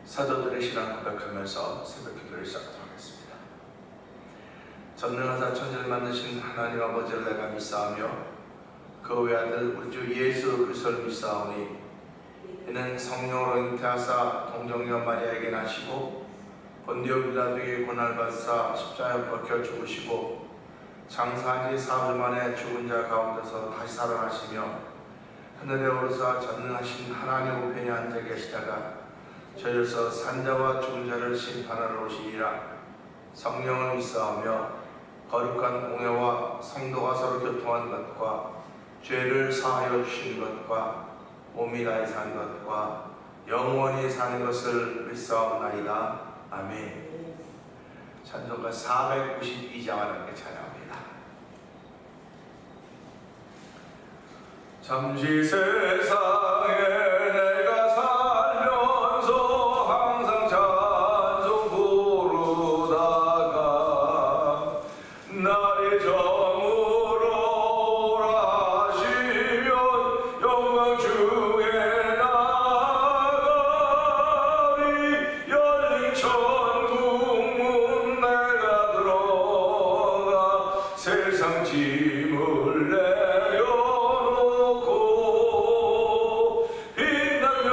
사도들의 신앙 고백하면서 새벽 기도를 시작하도록 하겠습니다. 전능하사 천지를 만드신 하나님 아버지를 내가 믿사오며 그 외아들 우리 주 예수 그리스도를 믿사오니 이는 성령으로 잉태하사 동정녀 마리아에게 나시고 본디오 빌라도에게 고난을 받사 십자가에 못 박혀 죽으시고 장사한 지 사흘 만에 죽은 자 가운데서 다시 살아나시며 하늘에 오르사 전능하신 하나님 우편에 앉아 계시다가 저희로서 산자와 죽은 자를 심판하러 오시리라. 성령을 믿사오며 거룩한 공회와 성도가 서로 교통한 것과 죄를 사하여 주신 것과 몸이 다해 산 것과 영원히 사는 것을 믿사옵나이다. 아멘. 찬송가 492장을 함께 찬양합니다. 잠시 세상에 내가 살면서 항상 찬송 부르다가 날이 저물어 오라 하시면 영광 중에 나가리. 열린 천국 문 내가 들어가 세상 짐을 내려놓고 빛나면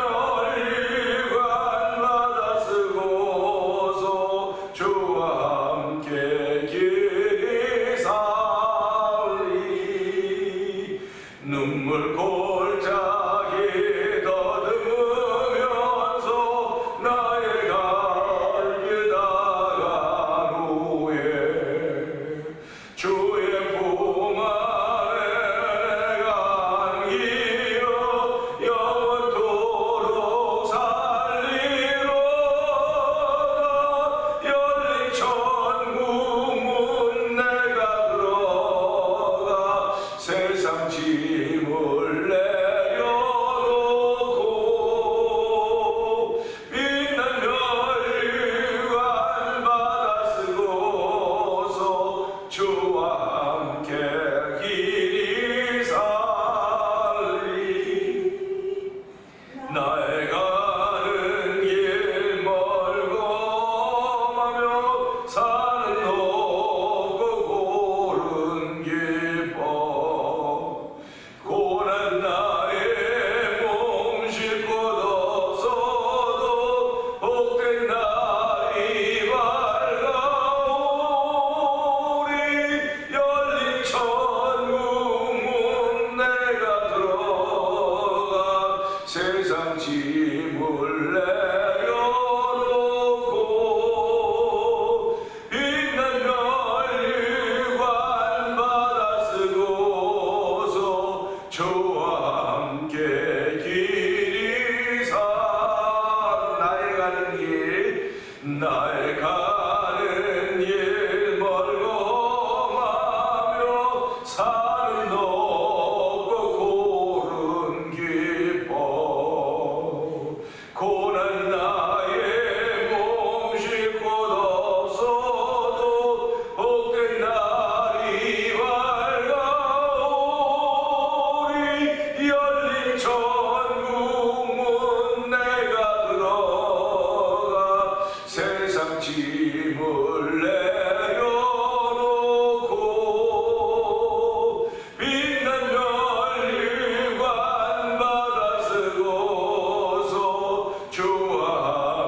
일관 받아 쓰고서 주와 함께 길이 살리. 눈물 골짜기 더듬으면서 나의 갈 길 다간 후에 주의 품 안에 내가 안기어 영원토록 살리로다. 열린 천국 문 내가 들어가 세상 짐을 내려놓고 빛난 멸관 받아 쓰고서 주와 함께 길이 살리. 나의 가는 길 멀고하며 산은 높고 고른 깊어 고난 나의 몸 싣고 없어도 복된 날이 밝아오리. 열린 천국 문 내가 들어가 세상 짐을 내려놓고 빛난 멸관 받아 쓰고서 주와 함께 길이 살. 나의 가는 길 멀고하며 산은 높고 고른 깊어 고난 나의 몸 싣고 없어도 복된 날이 밝아오리. 열린 천국 문 내가 들어가 세상 짐을 내려놓고 빛난 멸관 받아 쓰고서 주와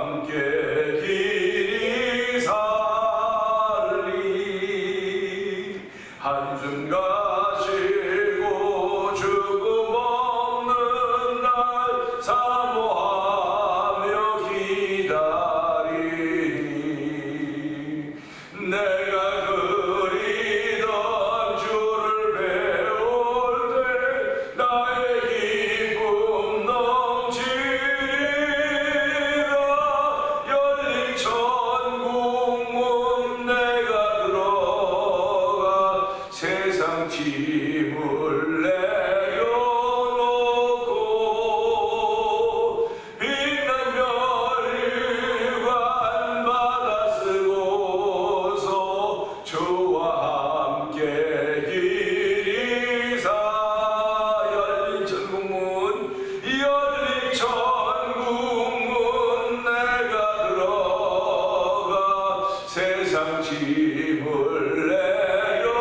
짐을 내려놓고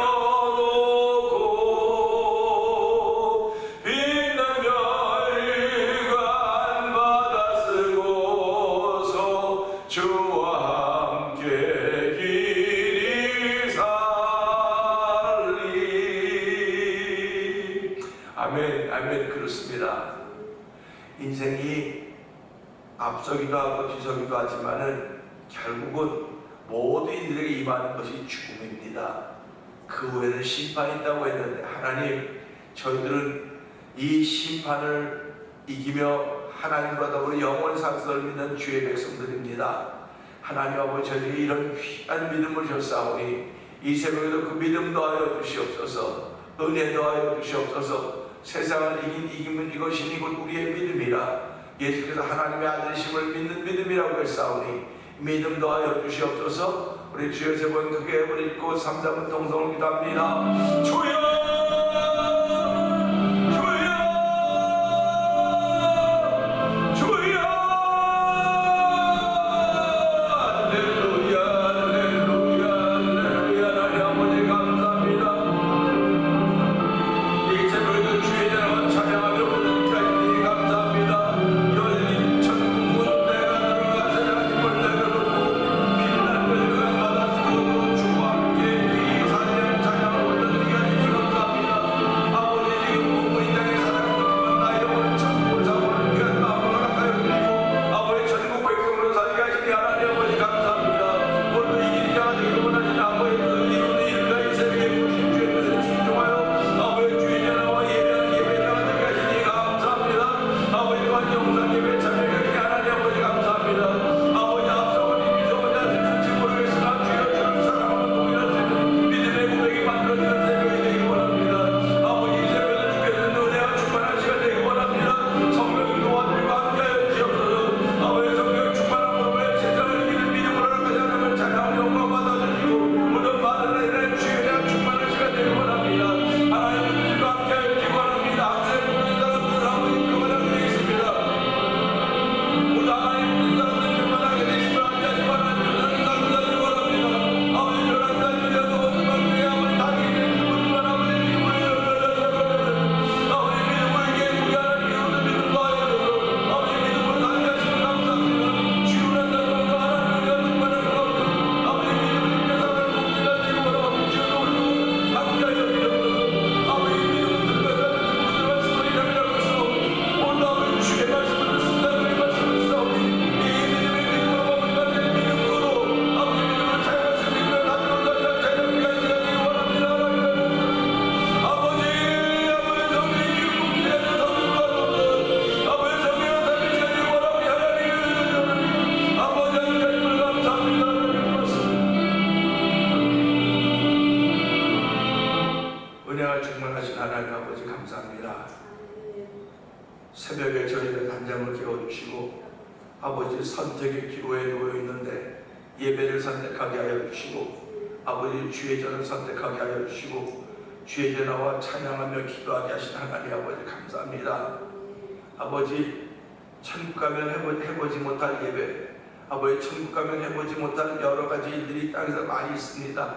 빛난 멸관 받아 쓰고서 주와 함께 길이 살리. 아멘, 아멘. 그렇습니다. 인생이 앞서기도 하고 뒤서기도 하지만은 결국은 모든 이들에게 임하는 것이 죽음입니다. 그 후에는 심판이 있다고 했는데, 하나님, 저희들은 이 심판을 이기며 하나님과 더불어 영원히 살 것을 믿는 주의 백성들입니다. 하나님 아버지, 저희에게 이런 귀한 믿음을 주셨사오니 이 새벽에도 그 믿음 더하여 주시옵소서. 은혜 더하여 주시옵소서. 세상을 이기면 이것이 이곳 우리의 믿음이라. 예수께서 하나님의 아들이심을 믿는 믿음이라고 했사오니 믿음 더하여 주시옵소서. 우리 주여 세 번 크게 부르고 3-4분 동성을 기도합니다. 주여, 새벽에 저희들 단잠을 깨워주시고 아버지 선택의 기로에 놓여있는데 예배를 선택하게 하여 주시고 아버지 주의 전을 선택하게 하여 주시고 주의 전화와 찬양하며 기도하게 하신 하나님 아버지 감사합니다. 아버지 천국 가면 해보지 못할 예배, 아버지 천국 가면 해보지 못할 여러 가지 일들이 땅에서 많이 있습니다.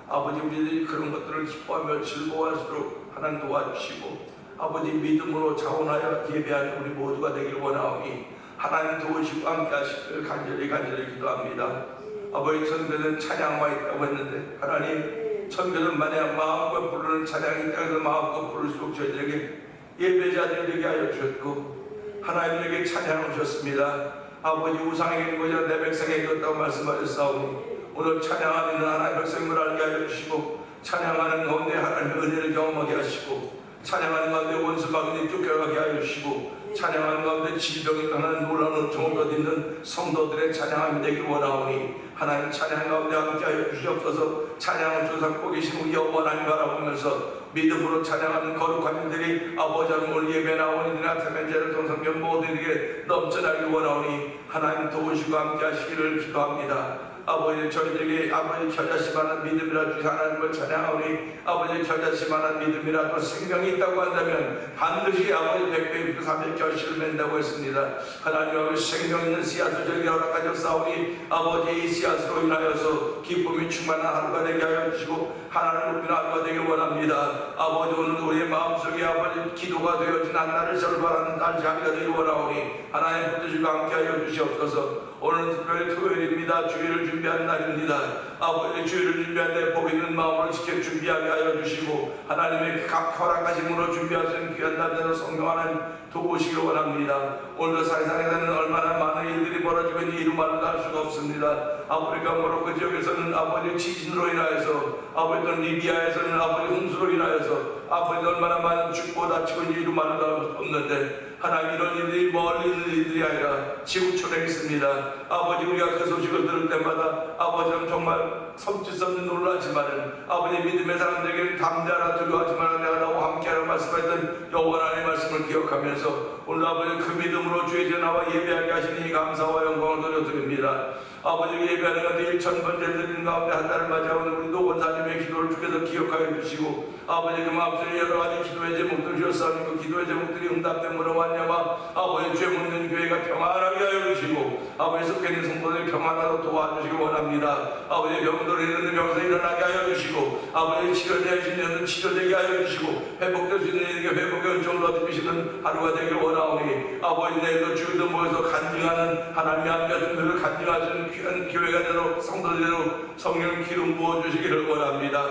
아버지 우리들이 그런 것들을 기뻐하며 즐거워할수록 하나님 도와주시고 아버지 믿음으로 자원하여 예배하는 우리 모두가 되기를 원하오니 하나님 도우시고 함께 하시기를 간절히 기도합니다. 아버지 천국에는 찬양만 있다고 했는데 하나님 천국에는 만약 마음과 부르는 찬양이 땅에서 마음과 부를수록 저희들에게 예배자들이 되게 하여 주셨고 하나님에게 찬양을 주셨습니다. 아버지 우상에게 있는 것이 내 백성에게 있다고 말씀하셨사오니 오늘 찬양하는 하나님의 백성을 알게 하여 주시고 찬양하는 가운데 하나님의 은혜를 경험하게 하시고 찬양하는 가운데 원수마귀를 쫓겨가게 하여 주시고 찬양하는 가운데 질병이 떠나는 놀라운 종을 얻는 성도들의 찬양함이 되길 원하오니 하나님 찬양 가운데 함께 하여 주시옵소서. 찬양을 조상고 계신 우리 영원한 바라보면서 믿음으로 찬양하는 거룩한 이들이 아버지 오늘 예배 나오는 이나 태면제를 동성견 모든 이에게 넘쳐나길 원하오니 하나님 도우시고 함께 하시기를 기도합니다. 아버지 저희들에게 아버지 겨자씨만한 믿음이라 주시 하나님을 찬양하오니 아버지 겨자씨만한 믿음이라도 생명이 있다고 한다면 반드시 아버지 100배 300 결실을 맺는다고 했습니다. 하나님 아버지 생명 있는 씨앗을 저에게 허락하셨사오니 아버지 이 씨앗으로 인하여서 기쁨이 충만한 하루가 되게 하여 주시고 하나님 높이는 하루가 되길 원합니다. 아버지 오늘 우리의 마음속에 아버지 기도가 되어진 한나를 절반하는 날 자리가 되길 원하오니 하나님 붙드시고 함께하여 주시옵소서. 오늘 특별히 토요일입니다. 주일을 준비하는 날입니다. 아버지 주일을 준비할 때 복 있는 마음으로 지켜 준비하게 하여 주시고 하나님의 각 허락하심으로 준비하신 귀한 날에서 성령 하나님 도우시기 원합니다. 오늘도 세상에서는 얼마나 많은 일들이 벌어지고 있는지 이루말로 알 수가 없습니다. 아프리카 모로코 지역에서는 아버지 지진으로 인하여서 아버지 또 리비아에서는 아버지 홍수로 인하여서 아버지 얼마나 많은 죽고 다치고 있는지 이루말로 알 수 없는데 하나님 이런 일들이 멀리 있는 일들이 아니라 지구촌에 있습니다. 아버지 우리가 그 소식을 들을 때마다 아버지는 정말 섬칠 수 없는 놀라지만은 아버지 믿음의 사람들에게는 담대하라 두려워하지 말라 내가 나와 함께하라 말씀했던 여호와 하나님의 말씀을 기억하면서 오늘 아버지 그 믿음으로 주의 전하와 예배하게 하시니 감사와 영광을 돌려드립니다. 아버지 예배하는 가운데 1000번째 드리는 가운데 한 달을 맞이하는 우리도 원사님의 기도를 주께서 기억하여 주시고 아버지 그 마음속에 여러 가지 기도의 제목들 주셨사오니 그 기도의 제목들이 응답됨으로 왔냐마 아버지 죄 묻는 교회가 평안하게 하여 주시고 아버지 속해 있는 성도들이 평안하도록 도와주시기 원합니다. 아버지 병들어 있는 병사 일어나게 하여 주시고 아버지 치료되어 있는 치료되게 하여 주시고 회복될 수 있는 이에게 회복의 은총을 얻으시는 하루가 되길 원하오니 아버지 내일도 주일도 모여서 간증하는 하나님의 함께하는 간증하시는 귀한 교회가 되도록 성도들로 성령 기름 부어주시기를 원합니다.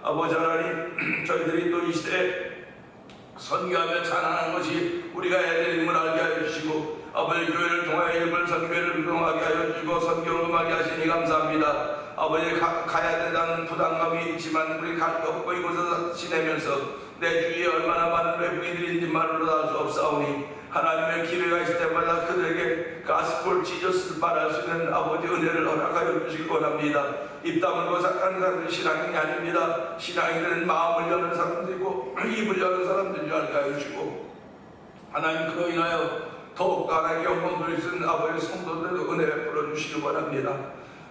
아버지 하나님 저희들이 또 이 시대에 선교하며 찬양하는 것이 우리가 해야 될 임무를 알게 하여 주시고 아버지 교회를 통하여 일부 선교회를 통하게 하여 주시고 선교를 음하게 하시니 감사합니다. 아버지 가야 된다는 부담감이 있지만 우리 갈 데 없고 이곳에서 지내면서 내 주위에 얼마나 많은 외국인들이 있는지 말로도 알 수 없사오니 하나님의 길을 가실 때마다 그들에게 가스폴 지저스를 말할 수 있는 아버지 은혜를 허락하여 주시기 원합니다. 입 다물고 사는 사람들이 신앙인이 아닙니다. 신앙인들은 마음을 여는 사람들이고 입을 여는 사람들인 줄 알게 하여 주시고 하나님 그로 인하여 더욱 하나님께 영광 돌릴 수 있는 아버지 성도들도 은혜 베풀어 주시기 원합니다.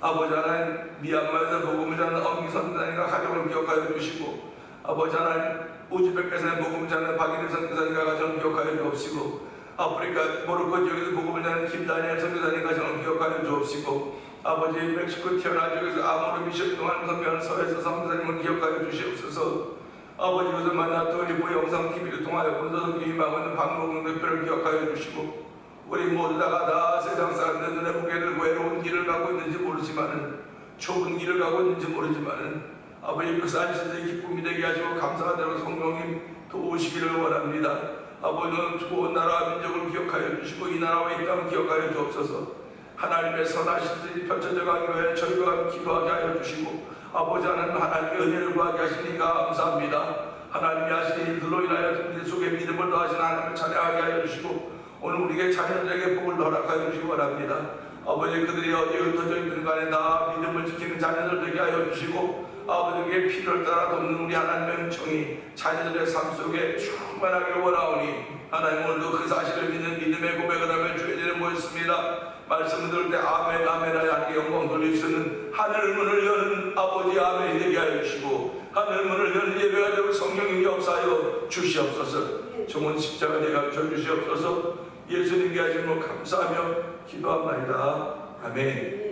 아버지 하나님 미얀마에서 복음을 전하는 엄기 선교사님과 가정을 기억하여 주시고 아버지 하나님 우즈베키스탄에 복음을 전하는 박인희 선교사님과 가정을 기억하여 주옵시고 아프리카 모로코 지역에서 복음을 전하는 김다니엘 선교사님 가정을 기억하여 주옵시고 아버지 멕시코 티아나 지역에서 아모르 미션 동안 선교하는 서에서 선교사님을 기억하여 주시옵소서. 아버지 이것을 만났던 우리 부영상 TV를 통하여 본서서 기임하고 있는 박노동 대표를 기억하여 주시고 우리 모두다가 다 세상 사람들 눈에 보게 될 외로운 길을 가고 있는지 모르지만은 좁은 길을 가고 있는지 모르지만은 아버지 그 산신의 기쁨이 되게 하시고 감사가 되고 성령님 도우시기를 원합니다. 아버지는 좋은 나라와 민족을 기억하여 주시고 이 나라와 이 땅을 기억하여 주옵소서. 하나님의 선하신 뜻이 펼쳐져 가기로 해 저희가 기도하게 하여 주시고 아버지 하나님의 은혜를 구하게 하시니 감사합니다. 하나님이 하시는 일들로 인하여 우리 속에 믿음을 더하시는 하나님을 찬양하게 하여 주시고 오늘 우리에게 자녀들에게 복을 허락하여 주시기 바랍니다. 아버지 그들이 어디에 흩어져 있는 간에 다 믿음을 지키는 자녀들 되게 하여 주시고 아버지에게 피를 따라 돕는 우리 하나님의 은총이 자녀들의 삶 속에 충만하게 원하오니 하나님 오늘도 그 사실을 믿는 믿음의 고백을 하며 주의 전에 모였습니다. 말씀을 들을 때 아멘 아멘 하나님께 영광 돌릴 수 있는 하늘 문을 여는 아버지 아멘이 되게 하여 주시고 하늘 문을 여는 예배가 되고 성령님이 역사하여 주시옵소서. 종은 십자가 되게 하여 주시옵소서. 예수님께 하심으로 감사하며 기도합니다. 아멘.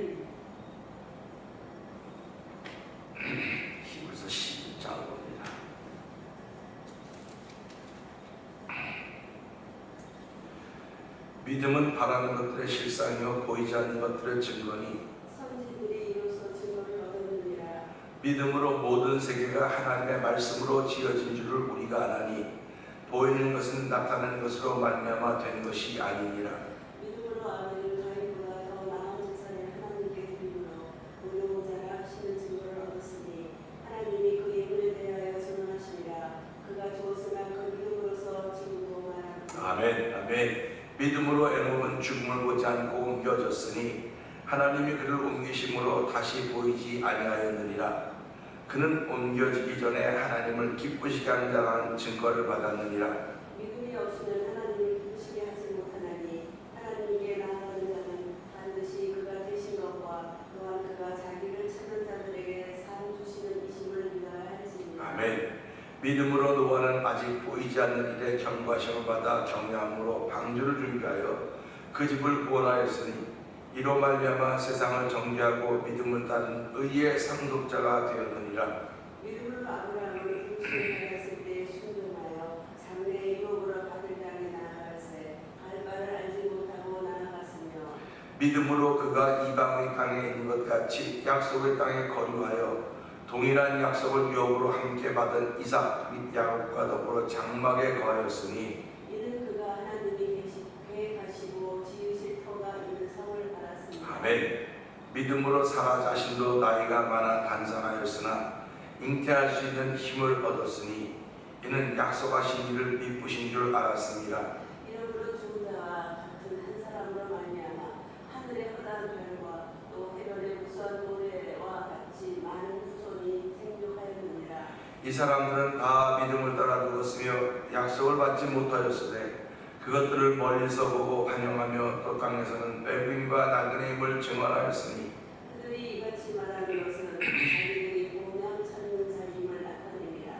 히브리서 12장을 봅니다. 믿음은 바라는 것들의 실상이요 보이지 않는 것들의 증거니 선지들이 이로써 증거를 얻었느니라. 믿음으로 모든 세계가 하나님의 말씀으로 지어진 줄을 우리가 아나니 보이는 것은 나타나는 것으로 말미암아 된 것이 아니니라. 믿음으로 아벨을 가인보다 더 나은 제사를 하나님께 드림으로 공동자라 하시는 증거를 얻었으니 하나님이 그 예물에 대하여 전언하시니라. 그가 주었으나 그 믿음으로서 지금도 말합니다. 아멘 아멘. 믿음으로 에녹은 죽음을 보지 않고 옮겨졌으니 하나님이 그를 옮기심으로 다시 보이지 아니하였느니라. 그는 옮겨지기 전에 하나님을 기쁘시게 하는 자라는 증거를 받았느니라. 믿음이 없이는 하나님을 기쁘시게 하지 못하나니 하나님께 나아가는 자는 반드시 그가 되신 것과 또한 그가 믿음으로 노아는 아직 보이지 않는 일에 경과심을 받아 경량으로 방주를 준비하여 그 집을 구원하였으니 이로 말미암아 세상을 정죄하고 믿음을 따른 의의 상속자가 되었느니라. 믿음으로 아브라함은 임신을 받았을 때 순종하여 장래의 유업으로 받을 땅에 나아갈새 갈 바를 알지 못하고 나아갔으며 믿음으로 그가 이방의 땅에 있는 것 같이 약속의 땅에 거류하여 동일한 약속을 유업으로 함께 받은 이삭 및 야곱과 더불어 장막에 거하였으니 이는 그가 하나님이 계획하시고 지으실 터가 있는 성을 받았습니다. 아멘. 믿음으로 사라 자신도 나이가 많아 단산하였으나 잉태할 수 있는 힘을 얻었으니 이는 약속하신 이를 미쁘신 줄 알았습니다. 이러므로 죽은 자와 같은 한 사람으로 말미암아 하늘의 허다한 별과 또 해변의 무수한 모래와 같이 많은 후손이 생존하였느니라. 이 사람들은 다 믿음을 따라 죽었으며 약속을 받지 못하였으되 그것들을 멀리서 보고 환영하며 또 땅에서는 외부인과 나그네임을 증언하였으니 그들이 이같이 말하는 것은 자기들이 본향 찾는 자임을 나타냅니다.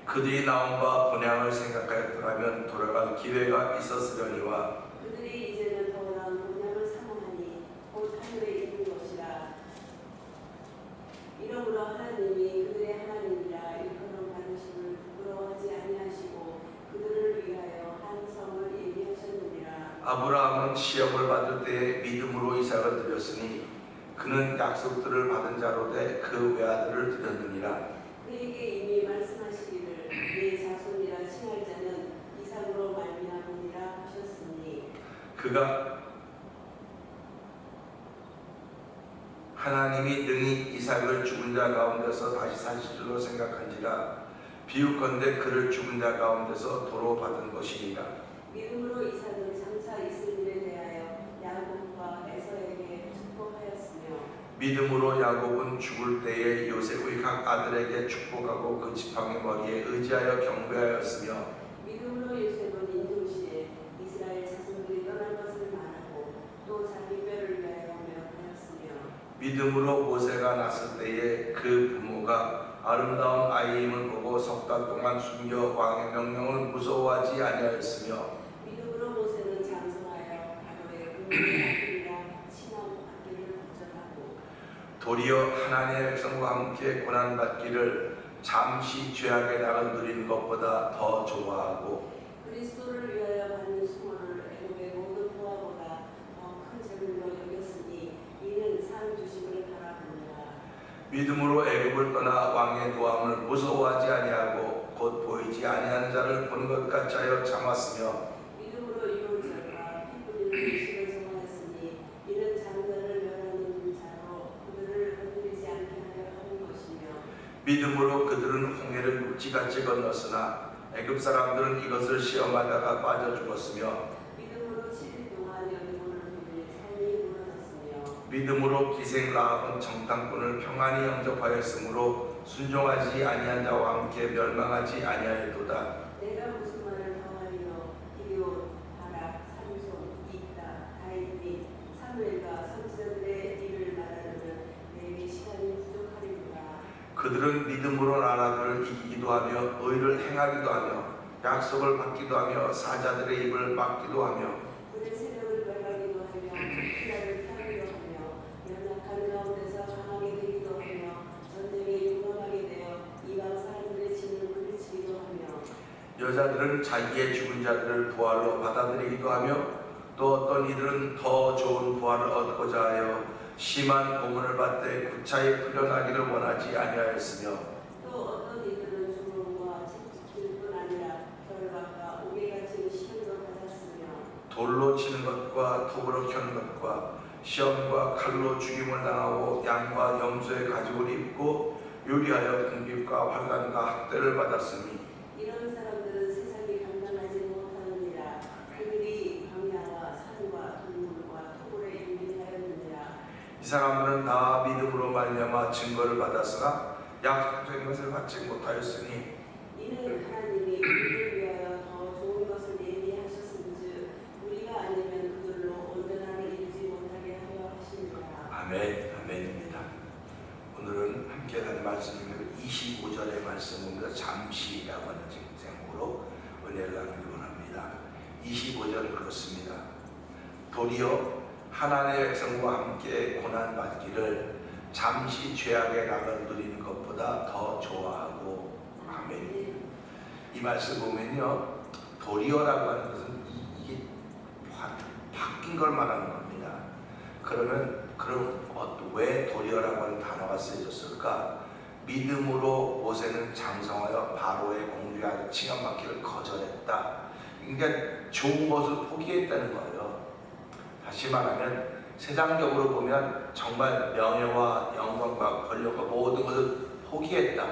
그들이 나온 바 본향을 생각하였더라면 돌아갈 기회가 있었으려니와 그들이 이제는 더 나은 본향을 사모하니 곧 하늘에 있는 것이라. 이러므로 하나님이 그들의 하나님이라 일컬음 받으심을 부끄러워하지 아니하시고 그들을 위하여 한 성을 예비하셨느니라. 아브라함은 시험을 받을 때에 믿음으로 이삭을 드렸으니 그는 약속들을 받은 자로 돼 그 외아들을 드렸느니라. 그에게 이미 말씀하시기를 내 자손이라 칭할 자는 이삭으로 말미암으리라 하셨으니 그가 하나님이 능히 이삭을 죽은 자 가운데서 다시 사실 줄로 생각한지라 비유컨대 그를 죽은 자 가운데서 도로 받은 것이니라. 믿음으로 이삭은 장차 있을 일에 대하여 야곱과 에서에게 축복하였으며 믿음으로 야곱은 죽을 때에 요셉의 각 아들에게 축복하고 그 지팡이 머리에 의지하여 경배하였으며 믿음으로 요셉은 인종시에 이스라엘 자손들이 떠날 것을 말하고 또 자기 뼈를 위하여 명하였으며 믿음으로 모세가 났을 때에 그 부모가 아름다운 아이임을 보고 석 달 동안 숨겨 왕의 명령을 무서워하지 아니하였으며 믿음으로 모세는 장성하여 바로의 국민이라 신앙 받기를 거절하고 도리어 하나님의 백성과 함께 고난받기를 잠시 죄악의 낙을 누리는 것보다 더 좋아하고 그리스도를 위하여 받는 수모를 애굽의 모든 보화보다 더 큰 재물로 여겼으니 이는 상 주심을 바라보느라. 믿음으로 애굽을 떠나 왕의 노함을 무서워하지 아니하고 곧 보이지 아니하는 자를 보는 것 같이 하여 참았으며 믿음으로 이룬 자가 피 뿌리는 의식을 정하였으니 이는 장자를 멸하는 자로 그들을 건드리지 않게 하려 하는 것이며 믿음으로 그들은 홍해를 육지같이 건넜으나 애굽 사람들은 이것을 시험하다가 빠져 죽었으며 믿음으로 7일 동안 여리고를 비빌 삶이 무너졌으며 믿음으로 기생 라합은 정탐꾼을 평안히 영접하였으므로 순종하지 아니한 자와 함께 멸망하지 아니하였도다. 내가 무슨 말을 더하리요 기드온, 바락, 삼손, 입다, 다윗 및 사무엘과 선지자들의 일을 말하려면 내게 시간이 부족하리로다. 그들은 믿음으로 나라들을 이기기도 하며 의를 행하기도 하며 약속을 받기도 하며 사자들의 입을 막기도 하며 그들 세력을 멸하기도 하며 피라를 피하기도 하며 연약한 가운데서 강하게 되기도 하며 전쟁에 용감하게 되어 이방 사람들의 짐을 물리치기도 하며 여자들은 자기의 죽은 자들을 부활로 받아들이기도 하며 또 어떤 이들은 더 좋은 부활을 얻고자 하여 심한 고문을 받되 구차히 풀려나기를 원하지 아니하였으며 또 어떤 이들은 죽음과 책찍힐 뿐 아니라 결박과 옥에갇히는 시험도 받았으며 돌로 치는 것과 톱으로 켜는 것과 시험과 칼로 죽임을 당하고 양과 염소의 가죽을 입고 요리하여 궁핍과 환난과 학대를 받았으니 이런 사람들은 세상이 감당하지 못하느니라. 그들이 광야와 산과 동물과 토굴에 유민하였느니라. 이 사람들은 다 믿음으로 말미암아 증거를 받았으나 약속된 것을 받지 못하였으니 이는 하나님이 우리를 위하여 더 좋은 것을 예비하셨은즉 우리가 아니면 그들로 온전함을 이루지 못하게 하려 하시니라. 아멘, 아멘입니다. 오늘 오늘은 함께 할 말씀은 25절의 말씀입니다. 잠시라고 하는 제목으로 은혜를 나누기 원합니다. 25절은 그렇습니다. 도리어 하나님의 백성과 함께 고난받기를 잠시 죄악의 낙을 누리는 것보다 더 좋아하고. 아멘. 이 말씀 보면요, 도리어라고 하는 것은 이게 바뀐 걸 말하는 겁니다. 그러면 왜 도리어라고 하는 단어가 쓰여졌을까? 믿음으로 모세는 장성하여 바로의 공주의 칭함받기를 거절했다. 그러니까 좋은 것을 포기했다는 거예요. 다시 말하면 세상적으로 보면 정말 명예와 영광과 권력과 모든 것을 포기했다.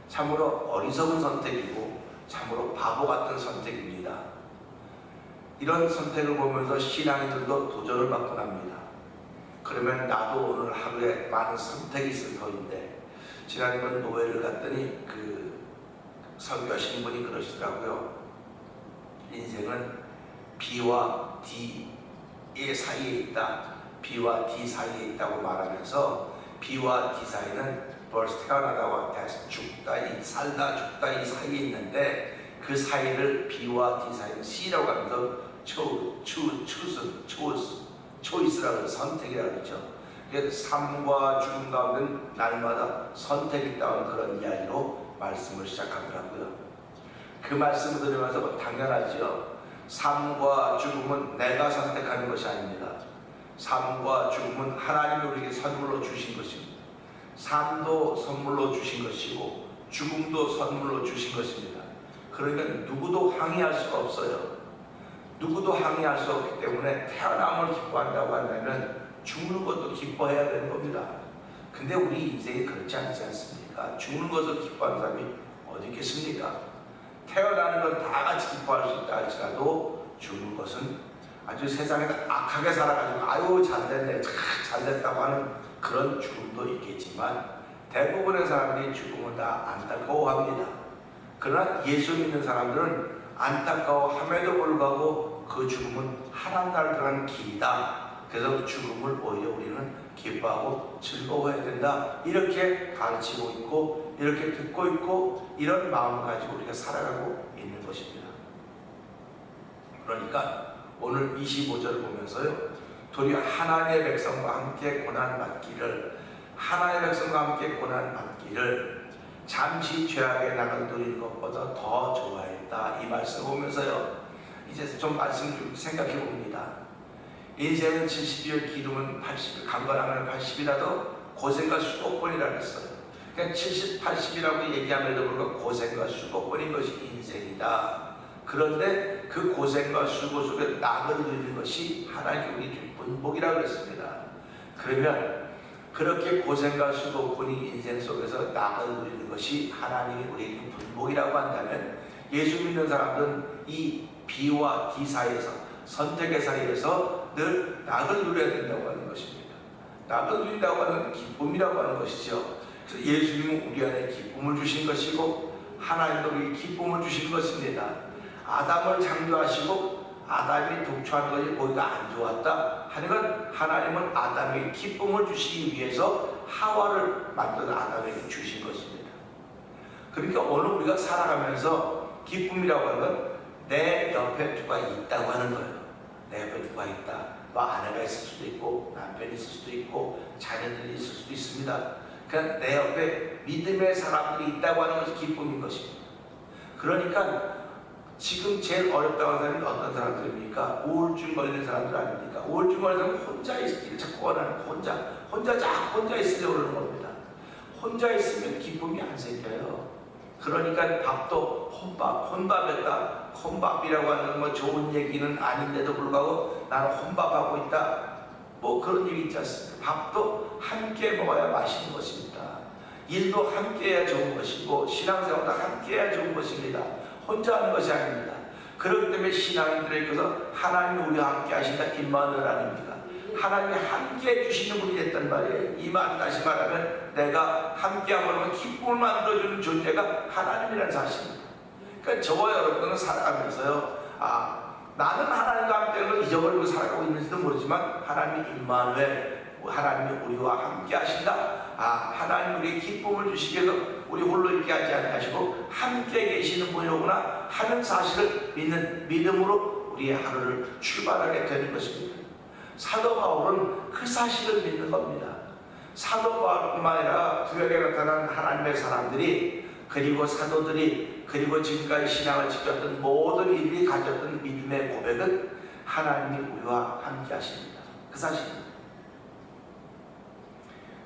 참으로 어리석은 선택이고 참으로 바보 같은 선택입니다. 이런 선택을 보면서 신앙인들도 도전을 받곤 합니다. 그러면 나도 오늘 하루에 많은 선택이 있을 터인데, 지난번 노회를 갔더니 그 설교하신 분이 그러시더라고요. 인생은 B와 D의 사이에 있다. B와 D 사이에 있다고 말하면서 B와 D 사이는 벌써 태어나다가 죽다, 살다 죽다 이 사이에 있는데, 그 사이를 B와 D 사이는 C라고 하면서 초이스라고 선택이라고 그러죠. 그래서 삶과 죽음 가운데 날마다 선택이 있다는 그런 이야기로 말씀을 시작하더라고요. 그 말씀을 들으면서 당연하죠. 삶과 죽음은 내가 선택하는 것이 아닙니다. 삶과 죽음은 하나님이 우리에게 선물로 주신 것입니다. 삶도 선물로 주신 것이고 죽음도 선물로 주신 것입니다. 그러니까 누구도 항의할 수가 없어요. 누구도 항의할 수 없기 때문에 태어남을 기뻐한다고 한다면 죽는 것도 기뻐해야 되는 겁니다. 근데 우리 인생이 그렇지 않지 않습니까? 죽는 것을 기뻐하는 사람이 어디 있겠습니까? 태어나는 건 다 같이 기뻐할 수 있다 할지라도 죽는 것은 아주 세상에서 악하게 살아가지고 아유 잘됐네, 잘됐다고 하는 그런 죽음도 있겠지만 대부분의 사람들이 죽음을 다 안타까워합니다. 그러나 예수 믿는 사람들은 안타까워함에도 불구하고 그 죽음은 하나님 나라를 들어가는 길이다. 그래서 죽음을 오히려 우리는 기뻐하고 즐거워해야 된다. 이렇게 가르치고 있고 이렇게 듣고 있고 이런 마음을 가지고 우리가 살아가고 있는 것입니다. 그러니까 오늘 25절을 보면서요, 도리어 하나님의 백성과 함께 고난받기를, 하나님의 백성과 함께 고난받기를 잠시 죄악의 낙을 누리는 것보다 더 좋아했다. 이 말씀을 보면서요, 이제 좀 말씀 좀 생각해 봅니다. 인생은 70일, 기름은 80일, 강건하면 80이라도 고생과 수고뿐이라고 했어요. 그러니까 70, 80이라고 얘기함에도 불구하고 고생과 수고뿐인 것이 인생이다. 그런데 그 고생과 수고 속에 낙을 누리는 것이 하나님께 우리 기쁜 복이라고 했습니다. 그러면 그렇게 고생과 수고뿐인 인생 속에서 낙을 누리는 것이 하나님이 우리에게 기쁜 복이라고 한다면, 예수 믿는 사람들은 이 B와 D 사이에서, 선택의 사이에서 늘 낙을 누려야 된다고 하는 것입니다. 낙을 누린다고 하는 기쁨이라고 하는 것이죠. 그래서 예수님은 우리 안에 기쁨을 주신 것이고 하나님도 우리에게 기쁨을 주신 것입니다. 아담을 창조하시고 아담이 독초하는 것이 보기가 안 좋았다 하는 건, 하나님은 아담에게 기쁨을 주시기 위해서 하와를 만들어 아담에게 주신 것입니다. 그러니까 오늘 우리가 살아가면서 기쁨이라고 하는 건 내 옆에 누가 있다고 하는 거예요. 내 옆에 누가 있다. 뭐 아내가 있을 수도 있고 남편이 있을 수도 있고 자녀들이 있을 수도 있습니다. 그러니까 내 옆에 믿음의 사람들이 있다고 하는 것이 기쁨인 것입니다. 그러니까 지금 제일 어렵다고 하는 사람이 어떤 사람들입니까? 우울증 걸린 사람들 아닙니까? 우울증 걸린 사람은 혼자 있기를 자꾸 원하는, 혼자 있으려고 그러는 겁니다. 혼자 있으면 기쁨이 안 생겨요. 그러니까 밥도 혼밥했다. 혼밥이라고 하는 뭐 좋은 얘기는 아닌데도 불구하고 나는 혼밥하고 있다. 뭐 그런 얘기 있지 않습니까? 밥도 함께 먹어야 맛있는 것입니다. 일도 함께 해야 좋은 것이고 신앙생활도 함께 해야 좋은 것입니다. 혼자 하는 것이 아닙니다. 그렇기 때문에 신앙인들에게서 하나님이 우리와 함께 하신다, 임마누엘 아닙니까? 하나님이 함께 해주시는 분이 됐단 말이에요. 이 말 다시 말하면 내가 함께함으로 기쁨을 만들어주는 존재가 하나님이라는 사실입니다. 그러니까 저와 여러분은 살아가면서요, 나는 하나님과 함께하는 걸 잊어버리고 살아가고 있는지도 모르지만 하나님이 임마누엘, 하나님이 우리와 함께 하신다, 하나님 우리에게 기쁨을 주시기 위해서 우리 홀로 있게 하지 않으시고 함께 계시는 분이로구나 하는 사실을 믿음으로 우리의 하루를 출발하게 되는 것입니다. 사도 바울은 그 사실을 믿는 겁니다. 사도 바울뿐만 아니라 구약에 나타난 하나님의 사람들이, 그리고 사도들이, 그리고 지금까지 신앙을 지켰던 모든 이들이 가졌던 믿음의 고백은 하나님이 우리와 함께 하십니다. 그 사실입니다.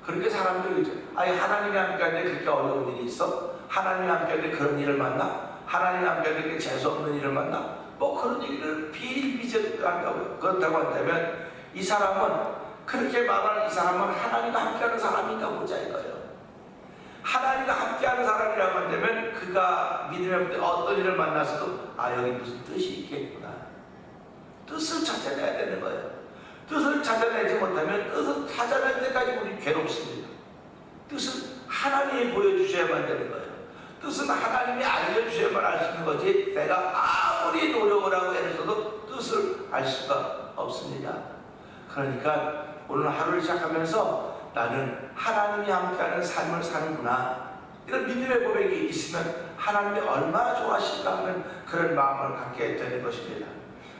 그렇게 사람들이 하나님이 함께 하는데 그렇게 어려운 일이 있어? 하나님이 함께 하는데 그런 일을 만나? 하나님이 함께 하는데 그렇게 재수없는 일을 만나? 뭐 그런 얘기를 비일비재로 한다고요. 그렇다고 한다면 이 사람은, 그렇게 말하는 이 사람은 하나님과 함께하는 사람인가 보자 이거예요. 하나님과 함께하는 사람이라고 한다면 그가 믿음의 어떤 일을 만나서도 여기 무슨 뜻이 있겠구나, 뜻을 찾아내야 되는 거예요. 뜻을 찾아내지 못하면 뜻을 찾아낼 때까지 우리 괴롭습니다. 뜻은 하나님이 보여주셔야만 되는 거예요. 뜻은 하나님이 알려주셔야만 알 수 있는 거지, 내가 아무리 노력을 하고 애를 써도 뜻을 알 수가 없습니다. 그러니까 오늘 하루를 시작하면서 나는 하나님이 함께하는 삶을 사는구나, 이런 믿음의 고백이 있으면 하나님이 얼마나 좋아하실까 하는 그런 마음을 갖게 되는 것입니다.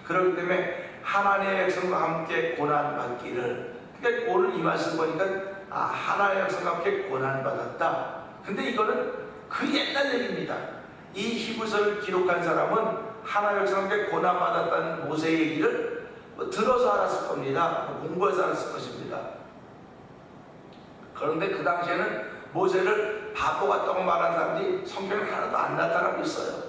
그렇기 때문에 하나님의 백성과 함께 고난받기를, 그러니까 오늘 이 말씀 보니까 하나님의 백성과 함께 고난받았다. 근데 이거는 그 옛날 얘기입니다. 이 히브리서를 기록한 사람은 하나님의 백성과 함께 고난받았다는 모세의 얘기를 들어서 알았을 겁니다. 공부해서 알았을 것입니다. 그런데 그 당시에는 모세를 바보 같다고 말하는 사람들이 성경에 하나도 안 나타나고 있어요.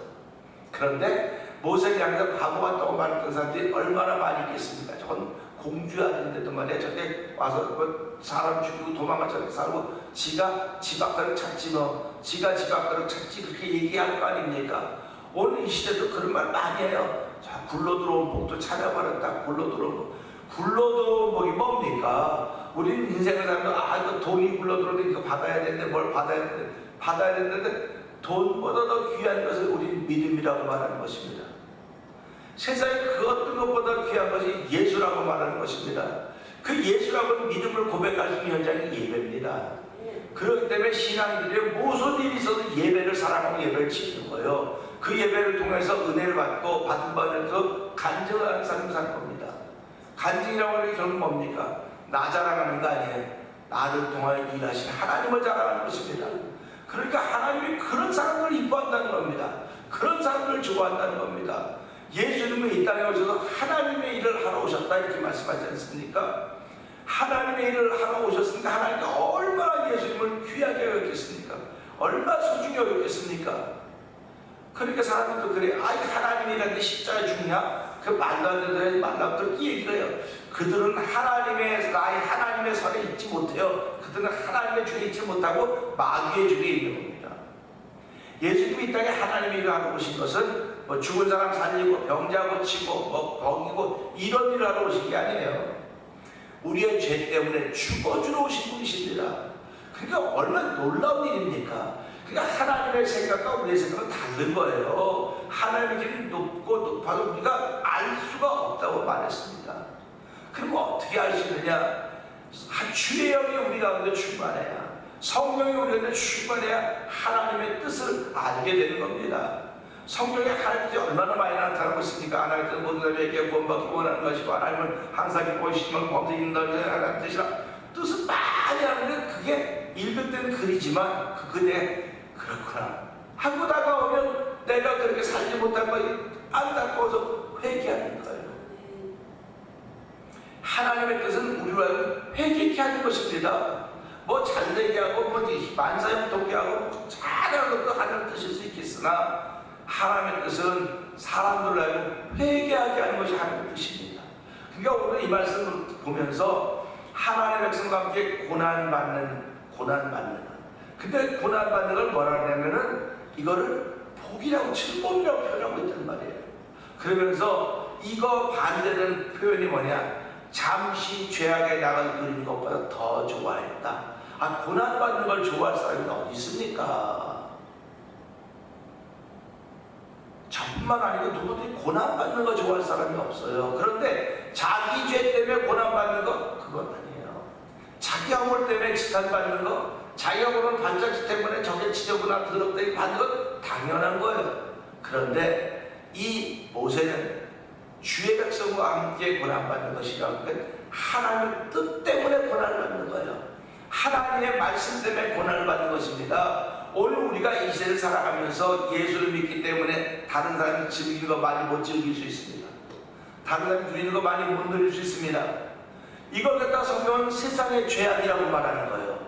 그런데 모세를 향해서 바보 같다고 말했던 사람들이 얼마나 많이 있겠습니까? 저건 공주였는데도 말이야, 저게 와서 사람 죽이고 도망가서 살고 지가 집 앞가를 찾지, 지가 집 앞가를 찾지, 그렇게 얘기할 거 아닙니까? 오늘 이 시대도 그런 말 많이 해요. 굴러 들어온 복도 찾아버렸다. 굴러 들어온 복이 뭡니까? 우리는 인생을 살면서 이거 돈이 굴러 들어오는데 이거 받아야 되는데 뭘 받아야 되는데 돈보다 더 귀한 것을 우리는 믿음이라고 말하는 것입니다. 세상에 그 어떤 것보다 귀한 것이 예수라고 말하는 것입니다. 그 예수라고 믿음을 고백할 수 있는 현장이 예배입니다. 그렇기 때문에 신앙인들이 무슨 일이 있어도 예배를 사랑하고 예배를 지키는 거예요. 그 예배를 통해서 은혜를 받고 받은 바를 더 간증하는 삶을 사는 겁니다. 간증이라고 하는 게 결국 뭡니까? 나 자랑하는 거 아니에요. 나를 통하여 일하신 하나님을 자랑하는 것입니다. 그러니까 하나님이 그런 사람들을 이뻐한다는 겁니다. 그런 사람들을 좋아한다는 겁니다. 예수님은 이 땅에 오셔서 하나님의 일을 하러 오셨다 이렇게 말씀하지 않습니까? 하나님의 일을 하러 오셨으니까 하나님께 얼마나 예수님을 귀하게 여겼겠습니까? 얼마나 소중히 여겼겠습니까? 그러니까 사람들도 그래. 하나님이 이런데 십자가에 죽냐? 그 말도 안 되는 말라 그렇게 얘기를 해요. 그들은 하나님의 선에 있지 못해요. 그들은 하나님의 줄에 있지 못하고 마귀의 줄에 있는 겁니다. 예수님이 이 땅에 하나님의 일을 하러 오신 것은 죽은 사람 살리고 병자 고치고 먹이고 이런 일을 하러 오신 게 아니에요. 우리의 죄 때문에 죽어주러 오신 분이십니다. 그러니까 얼마나 놀라운 일입니까? 그러니까 하나님의 생각과 우리의 생각은 다른 거예요. 하나님의 길은 높고 높아도 우리가 알 수가 없다고 말했습니다. 그럼 어떻게 알 수 있느냐? 주의 영이 우리 가운데 충만해야, 성령이 우리 가운데 충만해야 하나님의 뜻을 알게 되는 겁니다. 성경에 하나님의 뜻이 얼마나 많이 나타나고 있습니까? 하나님의 뜻은 모든 사람에게 구원받기 원하는 것이고, 하나님은 항상 기뻐하시면 범죄 있는 하나님의 뜻이라 뜻을 많이 하는데 그게 읽을 때는 글이지만 그게 그렇구나 하고 다가오면 내가 그렇게 살지 못한 것이 안타까워서 회개하는 거예요. 하나님의 뜻은 우리를 회개케 하는 것입니다. 잘되게 하고 만사형통케 하고 잘하는 것도 하나님의 뜻일 수 있겠으나 하나님의 뜻은 사람들을 알고 회개하게 하는 것이 하나님의 뜻입니다. 그러니까 오늘 이 말씀을 보면서 하나님의 백성과 함께 고난받는 근데 고난받는 걸 뭐라 하냐면은 이거를 복이라고 즐거움이라고 표현하고 있단 말이에요. 그러면서 이거 반대되는 표현이 뭐냐? 잠시 죄악의 낙을 누리는 것보다 더 좋아했다. 고난받는 걸 좋아할 사람이 어디 있습니까? 저뿐만 아니고 누구든지 고난받는 거 좋아할 사람이 없어요. 그런데 자기 죄 때문에 고난받는 거 그건 아니에요. 자기 자기가 볼 때문에 지탄받는 거, 자기가 보는 발자취 때문에 저게 지저분하고 더럽다고 받는 건 당연한 거예요. 그런데 이 모세는 주의 백성과 함께 고난받는 것이라고 하니까 하나님의 뜻 때문에 고난을 받는 거예요. 하나님의 말씀 때문에 고난을 받는 것입니다. 오늘 우리가 이 시대를 살아가면서 예수를 믿기 때문에 다른 사람이 즐기는 거 많이 못 즐길 수 있습니다. 다른 사람이 누리는 거 많이 못 누릴 수 있습니다. 이걸 갖다 성경은 세상의 죄악이라고 말하는 거예요.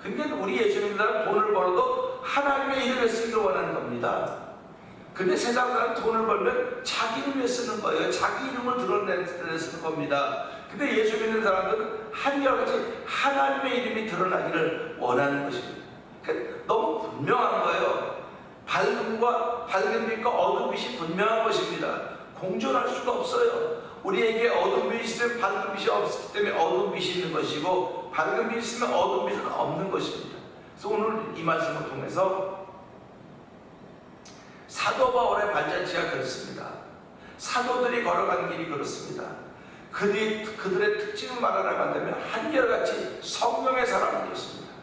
그러니까 우리 예수님들은 돈을 벌어도 하나님의 이름에 쓰기를 원하는 겁니다. 근데 세상 사람은 돈을 벌면 자기 이름에 쓰는 거예요. 자기 이름을 드러내서 쓰는 겁니다. 근데 예수 믿는 사람들은 한결같이 하나님의 이름이 드러나기를 원하는 것입니다. 그러니까 너무 분명한 거예요. 밝은 빛과 어두운 빛이 분명한 것입니다. 공존할 수가 없어요. 우리에게 어두운 빛이 있으면 밝은 빛이 없기 때문에 어두운 빛이 있는 것이고, 밝은 빛이 있으면 어두운 빛은 없는 것입니다. 그래서 오늘 이 말씀을 통해서 사도 바울의 발자취가 그렇습니다. 사도들이 걸어간 길이 그렇습니다. 그들의 특징을 말하러 간다면 한결같이 성령의 사람이었습니다.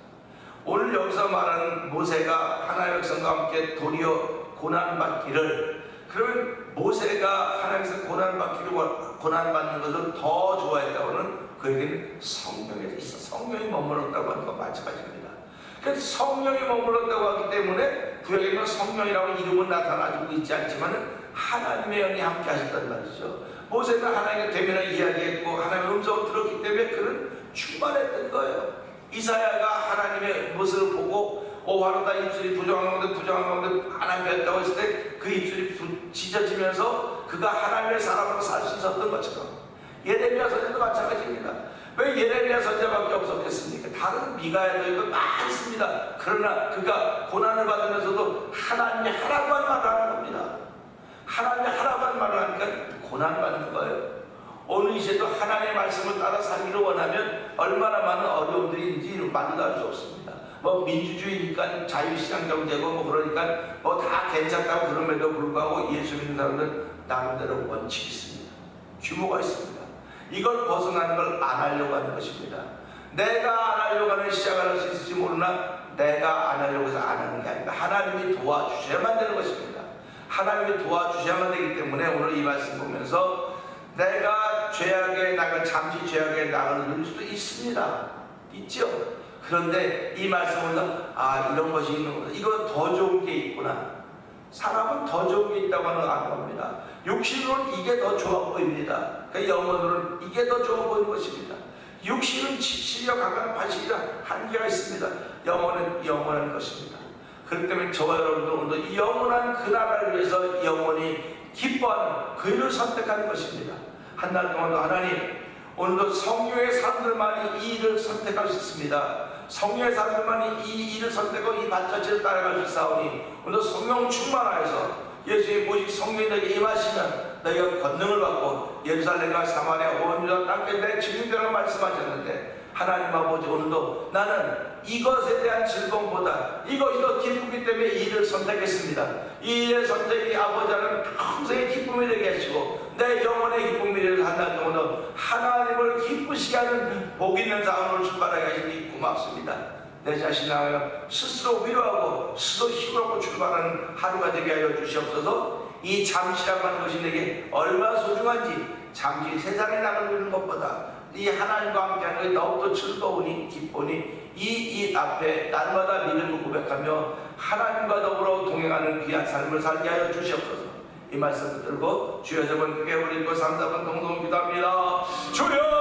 오늘 여기서 말하는 모세가 하나님의 백성과 함께 도리어 고난받기를, 그러면 모세가 하나님께서 고난받는 것을 더 좋아했다고는 그에게는 성령에 있어 성령이 머물렀다고 하는 것 마찬가지입니다. 그래서 성령이 머물렀다고 하기 때문에 구약에는 성령이라고 이름은 나타나고 있지 않지만 하나님의 영이 함께 하셨단 말이죠. 모세는 하나님의 대면을 이야기했고 하나님의 음성을 들었기 때문에 그는 충만했던 거예요. 이사야가 하나님의 모습을 보고 오하루다 입술이 부정한 가운데 하나님 뵙다고 했을 때 그 입술이 찢어지면서 그가 하나님의 사람으로 살 수 있었던 것처럼 예레미야 선지자도 마찬가지입니다. 왜 예레미야 선지자밖에 없었겠습니까? 다른 미가야도 이거 많습니다. 그러나 그가 고난을 받으면서도 하나님이 하라고 한 말을 하는 겁니다. 하나님이 하라고 한 말을 하니까 고난받는 거예요. 오늘 이 시대도 하나님의 말씀을 따라 살기를 원하면 얼마나 많은 어려움들이 있는지 말도 할 수 없습니다. 뭐 민주주의니까 자유시장 경제고 뭐 그러니까 뭐 다 괜찮다고 그럼에도 불구하고 예수 믿는 사람들 나름대로 원칙이 있습니다. 규모가 있습니다. 이걸 벗어나는 걸 안 하려고 하는 것입니다. 내가 안 하려고 하는 시작을 할 수 있을지 모르나 내가 안 하려고 해서 안 하는 게 아닙니다. 하나님이 도와주셔야만 되는 것입니다. 하나님이 도와주셔야만 되기 때문에 오늘 이 말씀 보면서 내가 죄악에 나가 잠시 죄악에 나가는 수도 있습니다. 있죠. 그런데 이 말씀에서 이런 것이 있는 거다. 이거 더 좋은 게 있구나. 사람은 더 좋은 게 있다고 하는 걸 알 겁니다. 육신으로는 이게 더 좋아 보입니다. 그러니까 영혼으로는 이게 더 좋아 보이는 것입니다. 육신은 70여 가까운 80이라 한계가 있습니다. 영혼은 영원한 것입니다. 그렇기 때문에 저와 여러분들 오늘도 이 영원한 그 나라를 위해서 영원히 기뻐하는 그 일을 선택하는 것입니다. 한 달 동안도 하나님, 오늘도 성령의 사람들만이 이 일을 선택할 수 있습니다. 성령의 사람들만이 이 일을 선택하고 이 발자취를 따라갈 수 있사오니 오늘도 성령 충만하여서 예수의 모직 성령이 너에게 임하시면 너희가 권능을 받고 예루살렘과 사마리아 온 유다 땅까지 내 증인되라고 말씀하셨는데, 하나님 아버지, 오늘도 나는 이것에 대한 즐거움보다 이것이 더 기쁘기 때문에 이 일을 선택했습니다. 이 일의 선택이 아버지 하나님 평생의 기쁨이 되게 하시고 내 영혼의 기쁨이 되게 한다는 동안도 하나님을 기쁘시게 하는 복 있는 삶으로 출발하게 하시니 고맙습니다. 내 자신을 하여 스스로 위로하고 스스로 힘으로 출발하는 하루가 되게 하여 주시옵소서. 이 잠시라고 하는 것이 내게 얼마나 소중한지, 잠시 세상에 나가는 것보다 이 하나님과 함께하는 것이 더욱더 즐거우니 기쁘니 이 일 앞에 날마다 믿음을 고백하며 하나님과 더불어 동행하는 귀한 삶을 살게 하여 주시옵소서. 이 말씀을 들고 주여 저번 크게 우리 거 3, 4번 동동 기도합니다. 주여